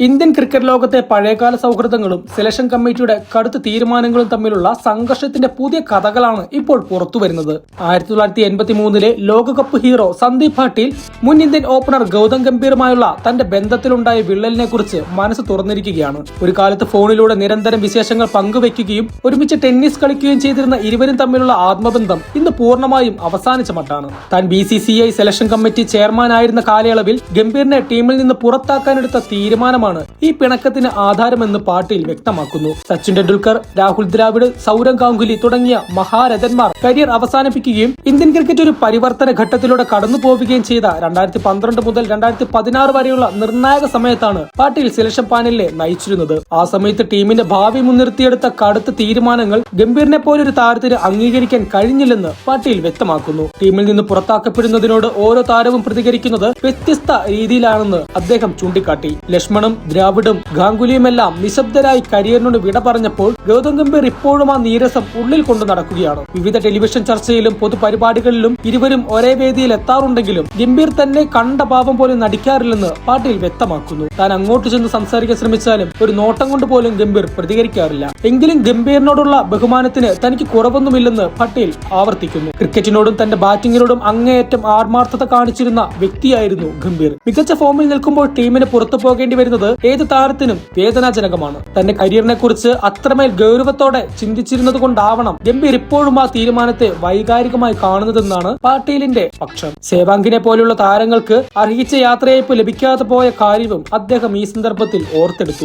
Indian cricket ലോകത്തെ പഴയകാല സൗഹൃദങ്ങളും selection കമ്മിറ്റിയുടെ കടുത്ത തീരുമാനങ്ങളും തമ്മിലുള്ള സംഘർഷത്തിന്റെ പുതിയ കഥകളാണ് ഇപ്പോൾ പുറത്തുവരുന്നത്. 1983 ലോകകപ്പ് ഹീറോ സന്ദീപ് പാട്ടീൽ മുൻ ഇന്ത്യൻ ഓപ്പണർ ഗൗതം ഗംഭീറുമായുള്ള തന്റെ ബന്ധത്തിലുണ്ടായ വിള്ളലിനെ കുറിച്ച് മനസ്സ് തുറന്നിരിക്കുകയാണ്. ഒരു കാലത്ത് ഫോണിലൂടെ നിരന്തരം വിശേഷങ്ങൾ പങ്കുവെക്കുകയും ഒരുമിച്ച് ടെന്നീസ് കളിക്കുകയും ചെയ്തിരുന്ന ഇരുവരും തമ്മിലുള്ള ആത്മബന്ധം ഇന്ന് പൂർണ്ണമായും അവസാനിച്ച മട്ടാണ്. താൻ BCCI സെലക്ഷൻ കമ്മിറ്റി ചെയർമാനായിരുന്ന കാലയളവിൽ ഗംഭീറിനെ ടീമിൽ നിന്ന് പുറത്താക്കാനെടുത്ത തീരുമാനമാണ് ഈ പിണക്കത്തിന് ആധാരമെന്ന് പാട്ടീൽ വ്യക്തമാക്കുന്നു. സച്ചിൻ ടെണ്ടുൽക്കർ, രാഹുൽ ദ്രാവിഡ്, സൗരവ് ഗാംഗുലി തുടങ്ങിയ മഹാരഥന്മാർ കരിയർ അവസാനിപ്പിക്കുകയും ഇന്ത്യൻ ക്രിക്കറ്റ് ഒരു പരിവർത്തന ഘട്ടത്തിലൂടെ കടന്നു പോവുകയും ചെയ്ത 2012 മുതൽ 2016 വരെയുള്ള നിർണായക സമയത്താണ് പാട്ടീൽ സെലക്ഷൻ പാനലിനെ നയിച്ചിരുന്നത്. ആ സമയത്ത് ടീമിന്റെ ഭാവി മുൻനിർത്തിയെടുത്ത കടുത്ത തീരുമാനങ്ങൾ ഗംഭീറിനെ പോലൊരു താരത്തിന് അംഗീകരിക്കാൻ കഴിഞ്ഞില്ലെന്ന് പാട്ടീൽ വ്യക്തമാക്കുന്നു. ടീമിൽ നിന്ന് പുറത്താക്കപ്പെടുന്നതിനോട് ഓരോ താരവും പ്രതികരിക്കുന്നത് വ്യത്യസ്ത രീതിയിലാണെന്ന് അദ്ദേഹം ചൂണ്ടിക്കാട്ടി. ലക്ഷ്മണും ദ്രാവിഡും ഗാംഗുലിയുമെല്ലാം നിശബ്ദരായി കരിയറിനോട് വിട പറഞ്ഞപ്പോൾ ഗൗതം ഗംഭീർ ഇപ്പോഴും ആ നീരസം ഉള്ളിൽ കൊണ്ടു നടക്കുകയാണ്. വിവിധ ടെലിവിഷൻ ചർച്ചയിലും പൊതുപരിപാടികളിലും ഇരുവരും ഒരേ വേദിയിൽ എത്താറുണ്ടെങ്കിലും ഗംഭീർ തന്നെ കണ്ട പാവം പോലും നടിക്കാറില്ലെന്ന് പാട്ടീൽ വ്യക്തമാക്കുന്നു. താൻ അങ്ങോട്ട് ചെന്ന് സംസാരിക്കാൻ ശ്രമിച്ചാലും ഒരു നോട്ടം കൊണ്ട് പോലും ഗംഭീർ പ്രതികരിക്കാറില്ല. എങ്കിലും ഗംഭീറിനോടുള്ള ബഹുമാനത്തിന് തനിക്ക് കുറവൊന്നുമില്ലെന്ന് പാട്ടീൽ ആവർത്തിക്കുന്നു. ക്രിക്കറ്റിനോടും തന്റെ ബാറ്റിംഗിനോടും അങ്ങേയറ്റം ആത്മാർത്ഥത കാണിച്ചിരുന്ന വ്യക്തിയായിരുന്നു ഗംഭീർ. മികച്ച ഫോമിൽ നിൽക്കുമ്പോൾ ടീമിന് പുറത്തു പോകേണ്ടി വരുന്നത് ഏത് താരത്തിനും വേദനാജനകമാണ്. തന്റെ കരിയറിനെ കുറിച്ച് അത്രമേൽ ഗൗരവത്തോടെ ചിന്തിച്ചിരുന്നത് കൊണ്ടാവണം ഗംഭീർ ഇപ്പോഴും ആ തീരുമാനത്തെ വൈകാരികമായി കാണുന്നതെന്നാണ് പാട്ടീലിന്റെ പക്ഷം. സേവാങ്കിനെ പോലുള്ള താരങ്ങൾക്ക് അർഹിച്ച യാത്രയയപ്പ് ലഭിക്കാതെ പോയ കാര്യവും അദ്ദേഹം ഈ സന്ദർഭത്തിൽ ഓർത്തെടുത്തു.